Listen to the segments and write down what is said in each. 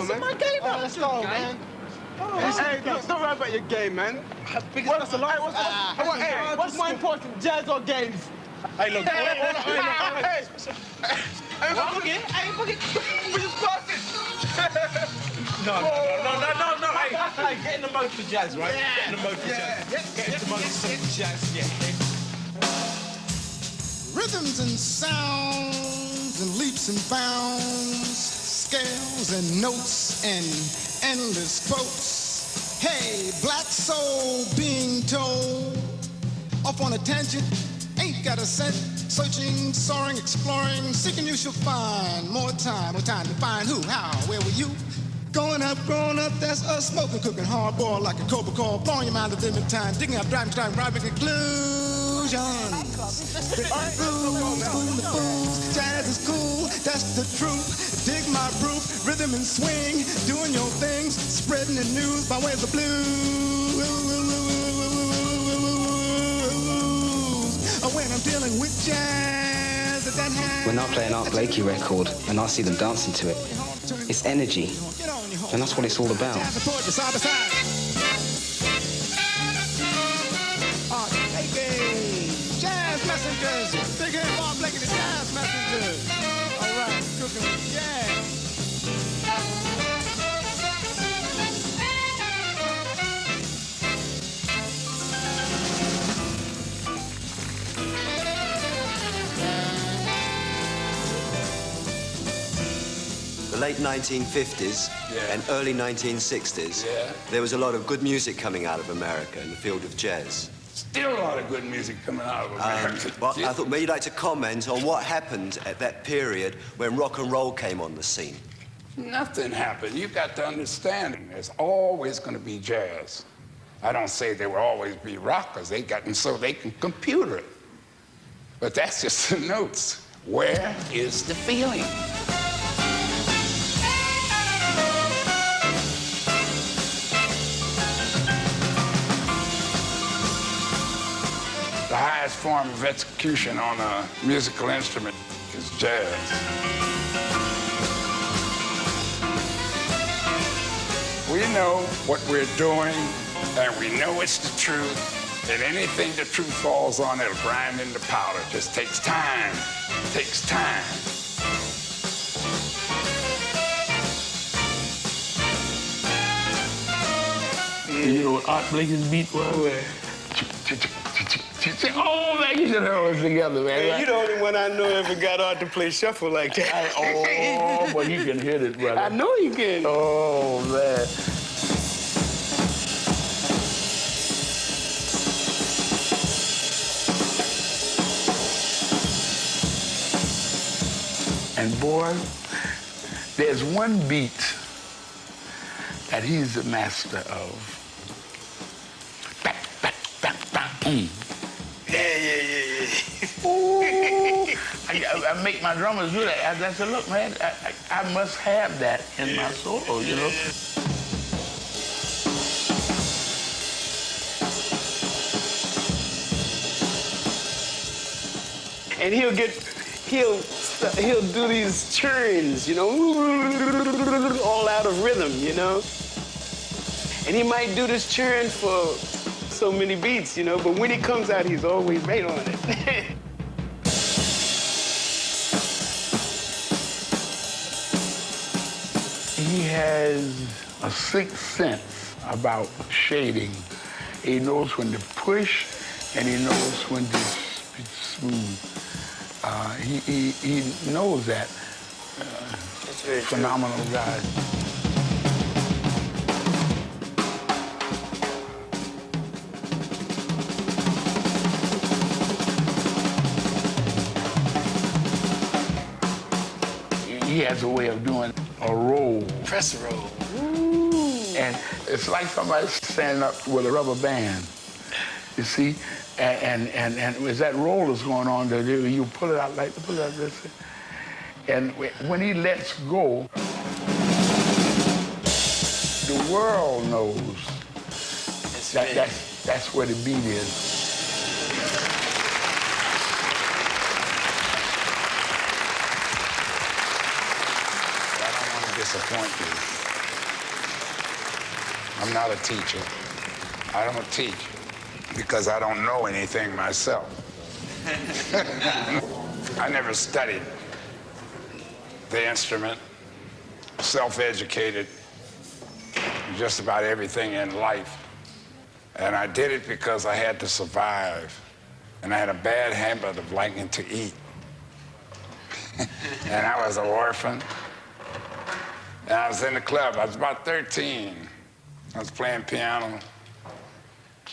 go, man. My game, man. Let's go, man. Hey, don't worry about your game, man. What's more important, jazz or games? Hey, look. Hey, we just passed it. No. Hey, get in the mode for jazz, right? Get in the mode for jazz. Get in the mode for jazz, yeah. Rhythms and sounds and leaps and bounds, scales and notes and endless quotes. Hey, black soul being told, off on a tangent, ain't got a cent. Searching, soaring, exploring, seeking you shall find more time to find who, how, where were you? Growing up, that's us smoking, cooking, hard boiled like a cobra call, blowing your mind at different time, digging up, driving, conclusions. Jazz is cool, that's the truth. Dig my proof, rhythm and swing, doing your things, spreading the news by way of the blues. When I'm dealing with jazz, when I play an Art Blakey record and I see them dancing to it, it's energy, and that's what it's all about. Jazz Messengers, big hand Art Blakey The Jazz Messengers. All right, cooking with jazz. The late 1950s and early 1960s, there was a lot of good music coming out of America in the field of jazz. Still a lot of good music coming out of America. Well, I thought maybe you'd like to comment on what happened at that period when rock and roll came on the scene. Nothing happened. You've got to understand, there's always going to be jazz. I don't say there will always be rockers. They got them so they can computer it. But that's just the notes. Where is the feeling? The highest form of execution on a musical instrument is jazz. We know what we're doing, and we know it's the truth, and anything the truth falls on, it'll grind into powder. It just takes time. It takes time. You know what Art Blakey's beat was? Oh, man, you should hold us together, man. Hey, you the only one I know ever got Art to play shuffle like that. Oh, boy, you can hit it, brother. I know you can. Oh, man. And, boy, there's one beat that he's the master of. Yeah. Ooh. I make my drummers do that. I said, look, man, I must have that in my solo, you know? And he'll do these churns, you know, all out of rhythm, you know? And he might do this churn for so many beats, you know, but when he comes out, he's always right on it. He has a sixth sense about shading. He knows when to push, and he knows when to be smooth. He knows that. That's very phenomenal true. guy. He has a way of doing a roll. Press roll. Ooh. And it's like somebody standing up with a rubber band, you see? And as that roll is going on, you pull it out like, pull it out this. And when he lets go, the world knows that's where the beat is. I don't want to disappoint you. I'm not a teacher. I don't teach because I don't know anything myself. I never studied the instrument, self-educated, just about everything in life. And I did it because I had to survive. And I had a bad habit of liking to eat. And I was an orphan. And I was in the club. I was about 13. I was playing piano.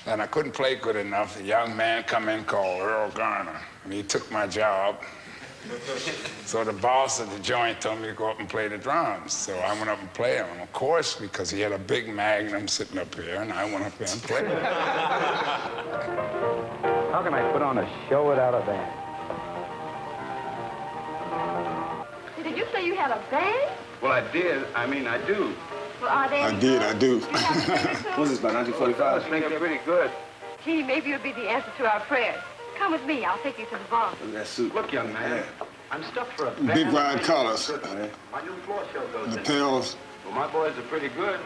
And I couldn't play good enough. A young man come in called Earl Garner. And he took my job. So the boss of the joint told me to go up and play the drums. So I went up and played them, of course, because he had a big Magnum sitting up here, and I went up there and played it. How can I put on a show without a band? Did you say you had a band? Well, I did. I do. Well, are they? I do. What's this, about 1945? I think they're pretty good. Gee, maybe it'll be the answer to our prayers. Come with me. I'll take you to the bar. Look at that suit. Look, young man. I'm stuffed for a band. Big wide collars. My new floor show goes in. Lapels. Well, my boys are pretty good.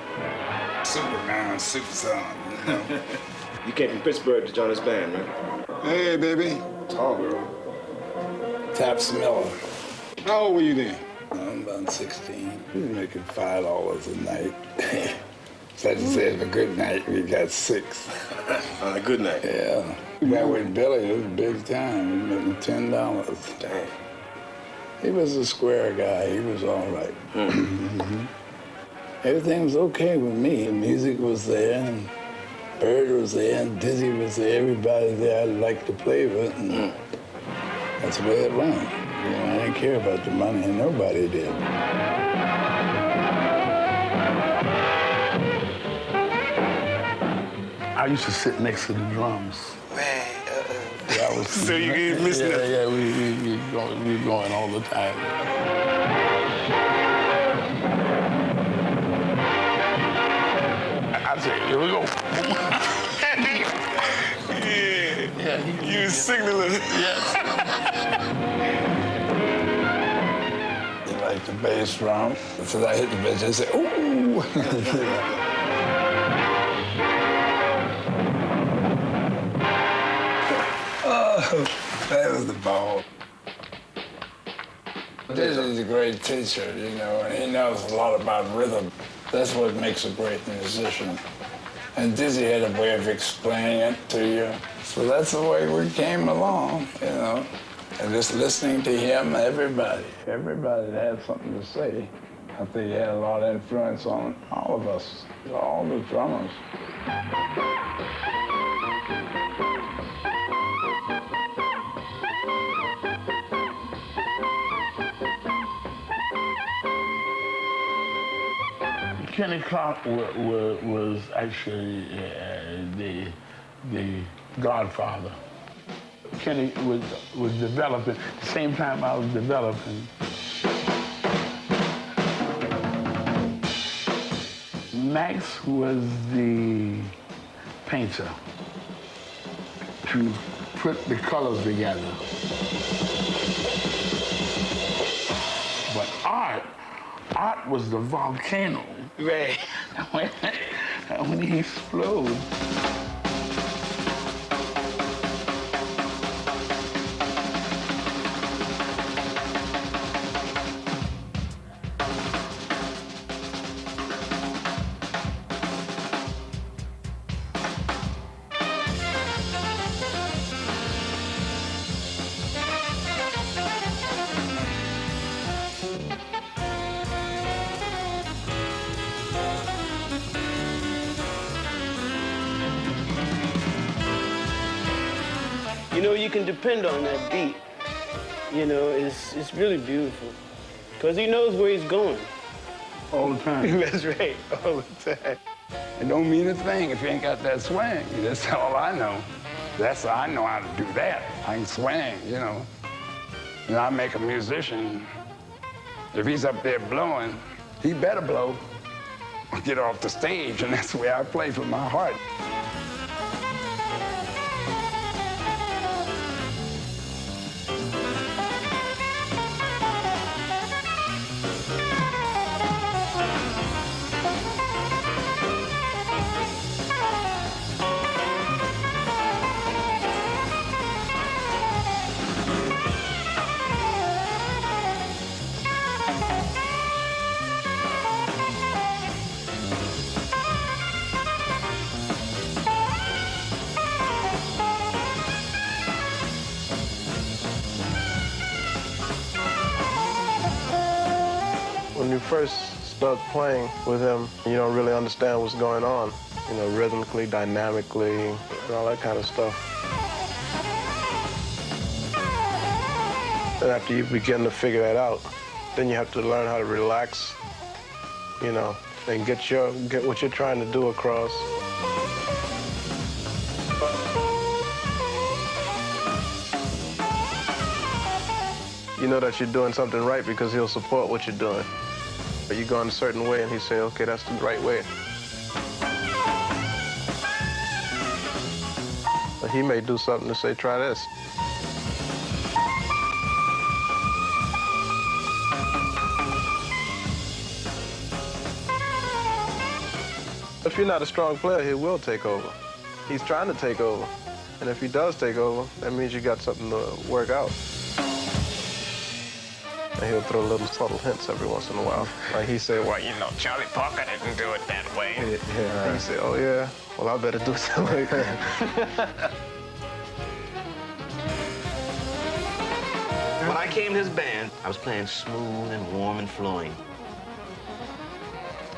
Superman, super son, you know. You came from Pittsburgh to join this band, man. Hey, baby. Tall girl. Taps Miller. How old were you then? I'm about 16. We were making $5 a night. Such as said, a good night, we got 6. On a good night. Yeah. Back with Billy, it was big time. He was making $10. Damn. He was a square guy. He was all right. Everything was okay with me. The music was there, and Bird was there, and Dizzy was there. Everybody there I liked to play with, and that's the way it went. You know, I didn't care about the money, and nobody did. I used to sit next to the drums. Man, so you ain't missing it? Yeah, we going all the time. I say, here we go. Yeah, you was signaling. Yes. They like the bass drum. So I hit the bass, they say, ooh. That was the ball. Dizzy's a great teacher, you know, and he knows a lot about rhythm. That's what makes a great musician. And Dizzy had a way of explaining it to you. So that's the way we came along, you know. And just listening to him, everybody had something to say. I think he had a lot of influence on all of us, all the drummers. Kenny Clark was actually the godfather. Kenny was developing, at the same time I was developing. Max was the painter to put the colors together. But Art was the volcano. Right. When he exploded. You know, you can depend on that beat. You know, it's really beautiful. Because he knows where he's going. All the time. That's right, all the time. It don't mean a thing if you ain't got that swing. That's all I know. I know how to do that. I can swing, you know. And I make a musician, if he's up there blowing, he better blow or get off the stage, and that's the way I play from my heart. first start playing with him, you don't really understand what's going on, you know, rhythmically, dynamically, and all that kind of stuff. And after you begin to figure that out, then you have to learn how to relax, you know, and get what you're trying to do across. You know that you're doing something right because he'll support what you're doing. But you go in a certain way and he say, okay, that's the right way. But he may do something to say, try this. If you're not a strong player, he will take over. He's trying to take over. And if he does take over, that means you got something to work out. And he'll throw little subtle hints every once in a while. Like he said, well, you know, Charlie Parker didn't do it that way. Yeah, right. He said, oh, yeah, well, I better do something like that. When I came to his band, I was playing smooth and warm and flowing.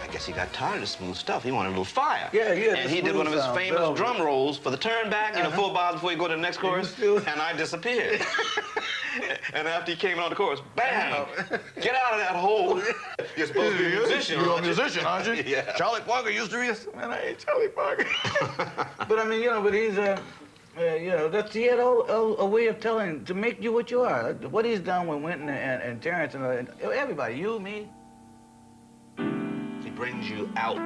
I guess he got tired of smooth stuff. He wanted a little fire. Yeah. And he did one of his famous drum rolls for the turn back, you know, 4 bars before you go to the next chorus, and I disappeared. And after he came on the chorus, bam! Get out of that hole. You're supposed to be a musician. You're a musician, aren't you? Yeah. Charlie Parker used to be man, I ain't Charlie Parker. But I mean, you know, but he's, you know, he had a way of telling, to make you what you are. What he's done with Wynton and Terence and everybody, you, me. He brings you out.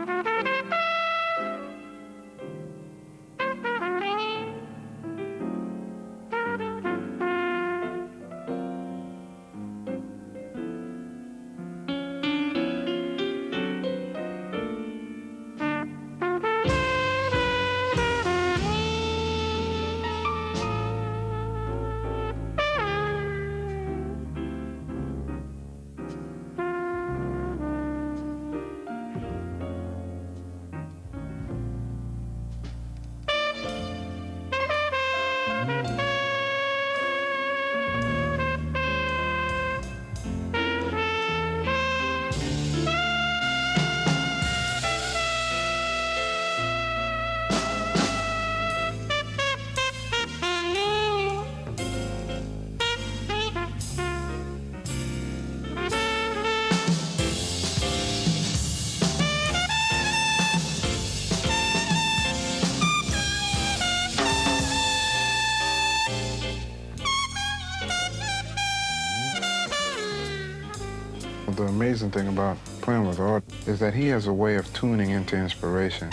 The amazing thing about playing with Art is that he has a way of tuning into inspiration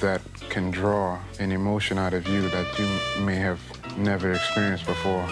that can draw an emotion out of you that you may have never experienced before.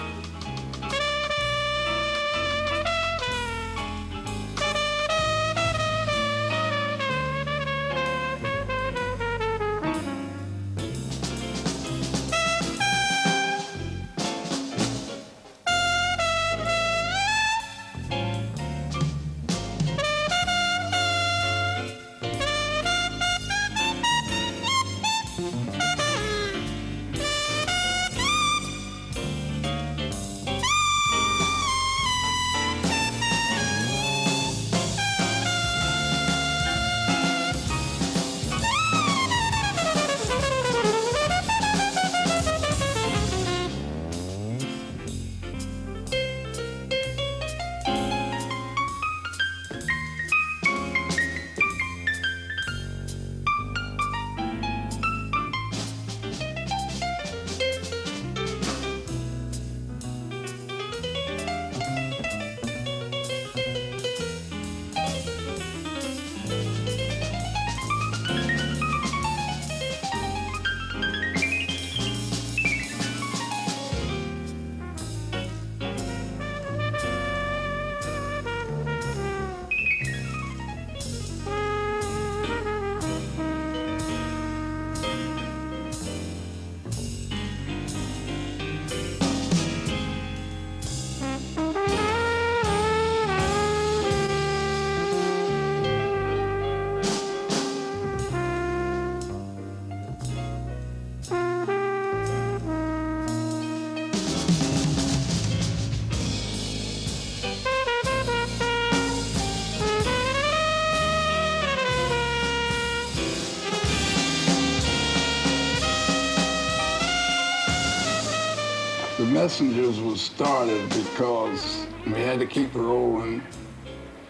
Messengers was started because we had to keep rolling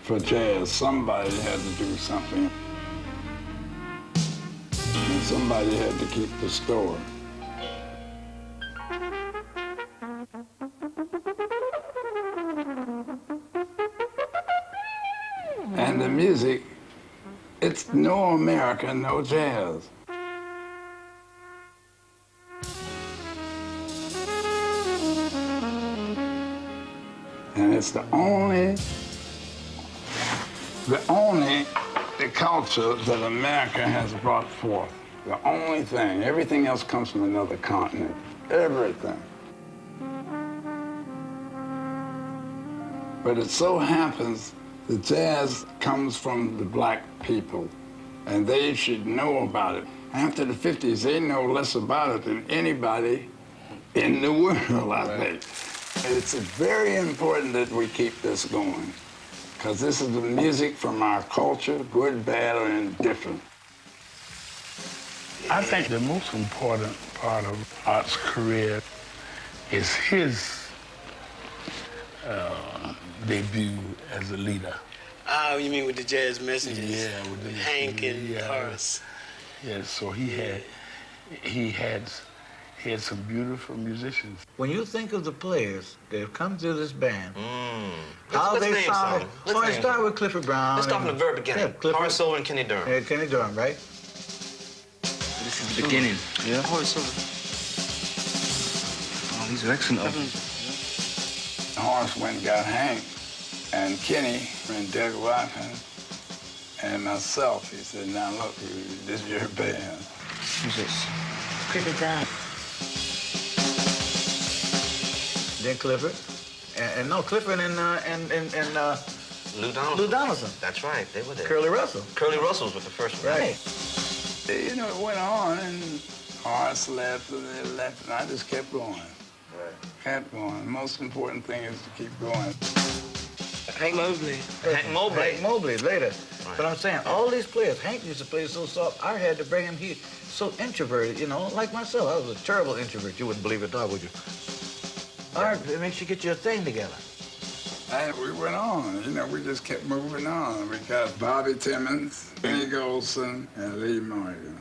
for jazz. Somebody had to do something. And somebody had to keep the store. And the music, it's no America, no jazz. And it's the only culture that America has brought forth. The only thing. Everything else comes from another continent. Everything. But it so happens the jazz comes from the black people, and they should know about it. After the 50s, they know less about it than anybody in the world, I think. It's very important that we keep this going, because this is the music from our culture, good, bad, or indifferent. I think the most important part of Art's career is his debut as a leader. Oh, you mean with the Jazz Messengers? Yeah, with the Hank and Horace. Yeah, so he had some beautiful musicians. When you think of the players that have come through this band, how Let's they name sound. some. So I start with Clifford Brown. Let's start from the very beginning. Yeah, Clifford. Horace Silver and Kenny Durham. Yeah, Kenny Durham, right? This is the beginning. Yeah. Horace Silver. Oh, these are excellent albums. Horace went and got Hank and Kenny and Derek Watkins and myself. He said, now look, this is your band. Who's this? Clifford Brown. Then Clifford. And no, Clifford and Lou Donaldson. Lou Donaldson. That's right, they were there. Curly Russell. Curly Russell was with the first one. Right. You know, it went on, and Horace left, and they left, and I just kept going. Right. Kept going. The most important thing is to keep going. Hank Mobley. Hank Mobley. Hank Mobley later. Right. But I'm saying, all these players, Hank used to play so soft, I had to bring him here. So introverted, you know, like myself. I was a terrible introvert. You wouldn't believe it, dog, would you? Art, it makes you get your thing together. And we went on, you know, we just kept moving on. We got Bobby Timmons, Benny Golson, and Lee Morgan,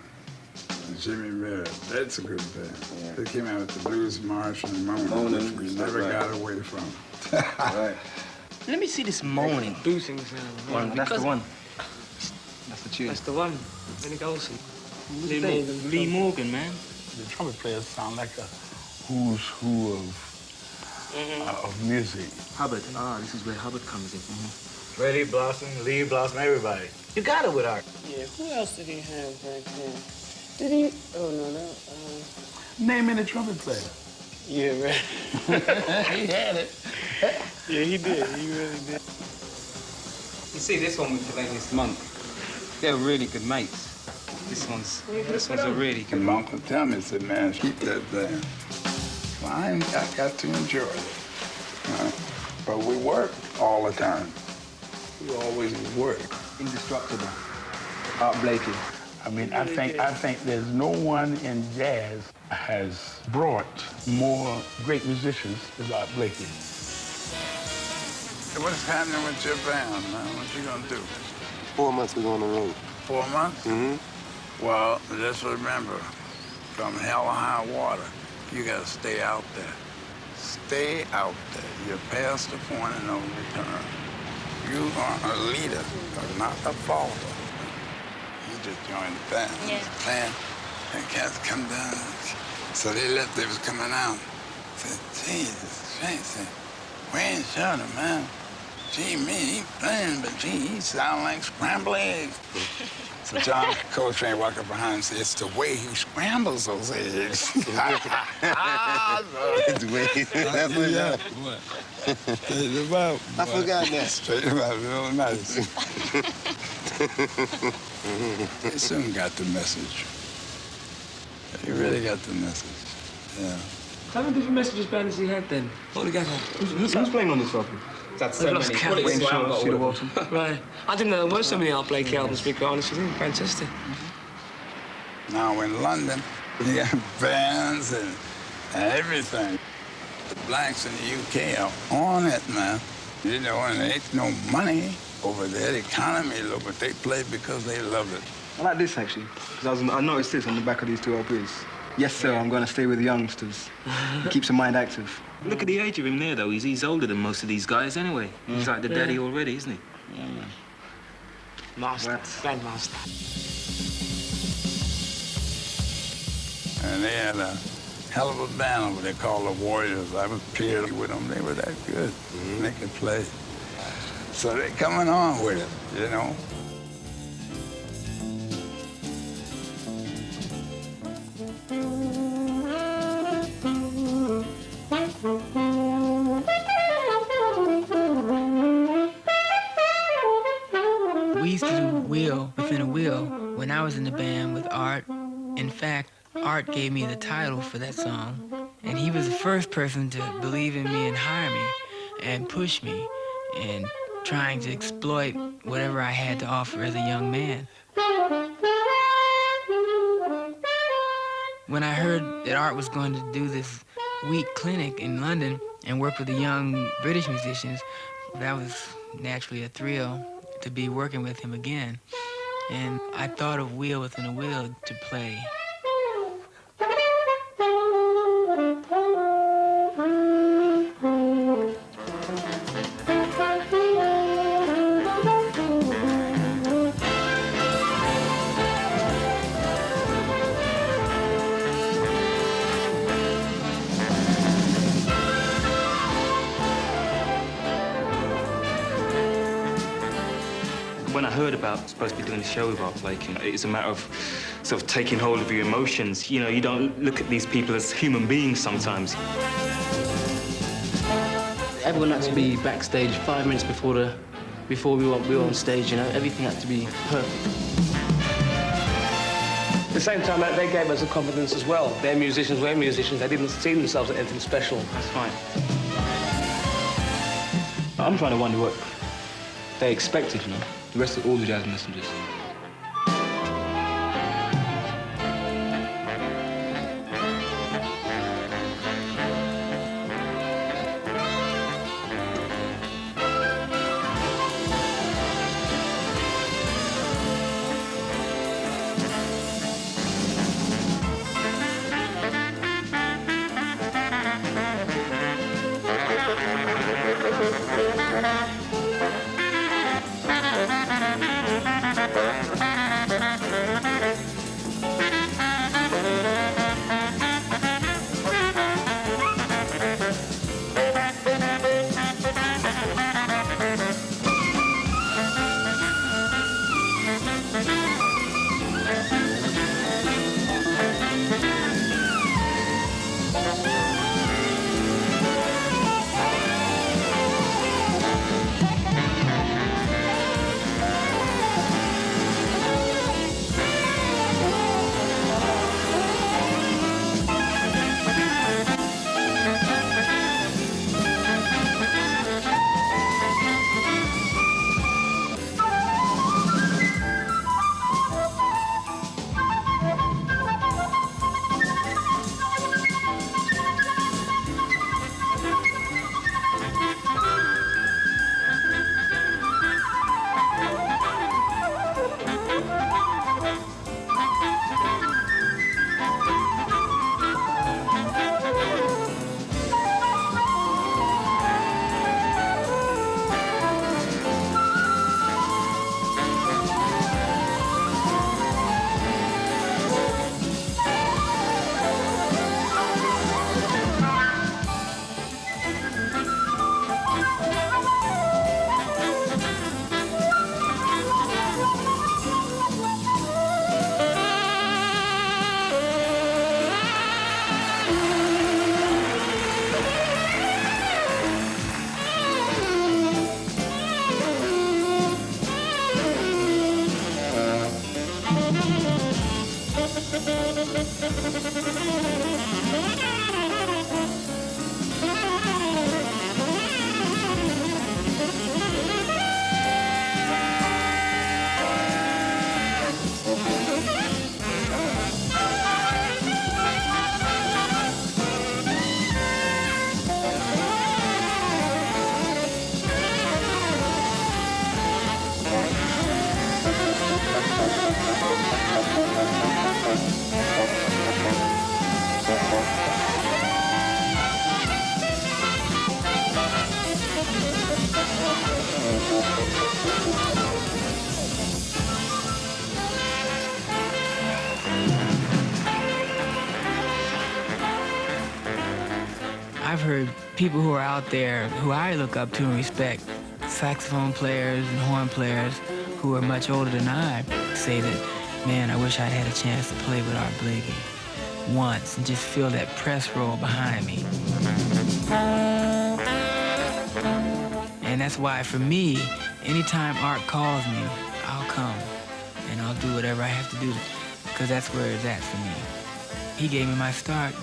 and Jimmy Merritt. That's a good band. Yeah. They came out with the Blues March and Moanin', which we never got away from. Right. Let me see this Moanin'. Boosting sound. One, that's the one. That's the tune. That's the one. Benny Golson. Lee Morgan. Lee Morgan, man. The trumpet players sound like a who's who of music. Hubbard. Ah, this is where Hubbard comes in. Freddie Blossom, Lee Blossom, everybody. You got it with Art. Yeah, who else did he have back then? Did he? Oh, no. Name any trumpet player. Yeah, right. He had it. Yeah, he did. He really did. You see, this one with Thelonious Monk, they're really good mates. This one's a really good And my uncle tell me, said, man, keep that thing. Well, I got to enjoy it. But we work all the time. We always work. Indestructible. Art Blakey. I mean, I think there's no one in jazz has brought more great musicians than Art Blakey. What's happening with your band, man? What you gonna do? 4 months we go on the road. 4 months? Mm-hmm. Well, just remember, from hell or high water, you gotta stay out there. Stay out there. You're past the point of no return. You are a leader, but not a follower. You just joined the band. Yeah. Band, and cats come down. So they left, they was coming out. Said, Jesus Christ, we ain't shot him, man. Gee, man, he playing, but gee, he sound like scrambled eggs. So John Coltrane walked up behind and said, it's the way he scrambles those eggs. It's the way that's what yeah. What? Straight about. I forgot that. Straight about, real nice. They soon got the message. They really got the message. Yeah. How many different Messengers bands he had then? All together? Who's playing on this record? That's so lost many. count. Wayne Shorter, Cedar Walton. Right. I didn't know there were so many Art Blakey albums, to be quite honest with you. Fantastic. Now in London, you got bands and everything. The blacks in the UK are on it, man. You know, and there ain't no money over there. The economy low, but they play because they love it. I like this, actually, because I noticed this on the back of these two LPs. Yes, sir, I'm going to stay with the youngsters. It keeps the mind active. Look at the age of him there, though. He's older than most of these guys anyway. He's like the daddy already, isn't he? Yeah, man. Master, grandmaster. And they had a hell of a band over there called the Warriors. I was paired with them. They were that good. They could play. So they're coming on with it, you know. We used to do Wheel Within a Wheel when I was in the band with Art. In fact, Art gave me the title for that song, and he was the first person to believe in me and hire me and push me and trying to exploit whatever I had to offer as a young man. When I heard that Art was going to do this week clinic in London and work with the young British musicians, that was naturally a thrill to be working with him again. And I thought of Wheel Within a Wheel to play. When I heard about supposed to be doing a show with Art Blakey, it's a matter of sort of taking hold of your emotions. You know, you don't look at these people as human beings sometimes. Everyone had to be backstage 5 minutes before we were on stage, you know. Everything had to be perfect. At the same time, they gave us a confidence as well. They're musicians, we're musicians. They didn't see themselves as anything special. That's fine. I'm trying to wonder what they expected, you know, the rest of all the Jazz Messengers. heard people who are out there who I look up to and respect, saxophone players and horn players who are much older than I, say that, man, I wish I'd had a chance to play with Art Blakey once and just feel that press roll behind me. And that's why, for me, anytime Art calls me, I'll come and I'll do whatever I have to do, because that's where it's at for me. He gave me my start.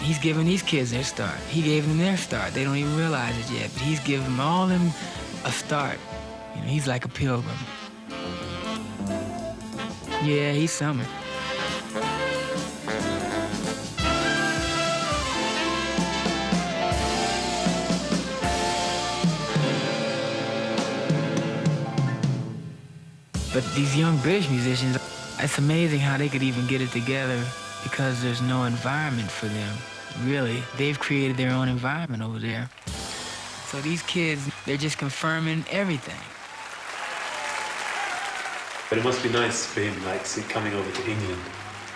He's giving these kids their start. He gave them their start. They don't even realize it yet, but he's giving all them a start. You know, he's like a pilgrim. Yeah, he's summer. But these young British musicians, it's amazing how they could even get it together because there's no environment for them, really. They've created their own environment over there. So these kids, they're just confirming everything. But it must be nice for him, like, coming over to England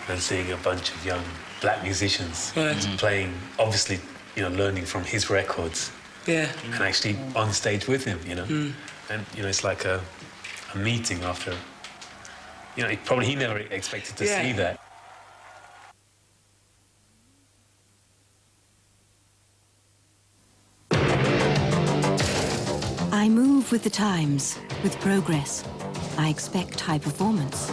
and seeing a bunch of young black musicians playing, obviously, you know, learning from his records. Yeah. And actually on stage with him, you know. And, you know, it's like a meeting after, you know, he never expected to see that. I move with the times, with progress. I expect high performance.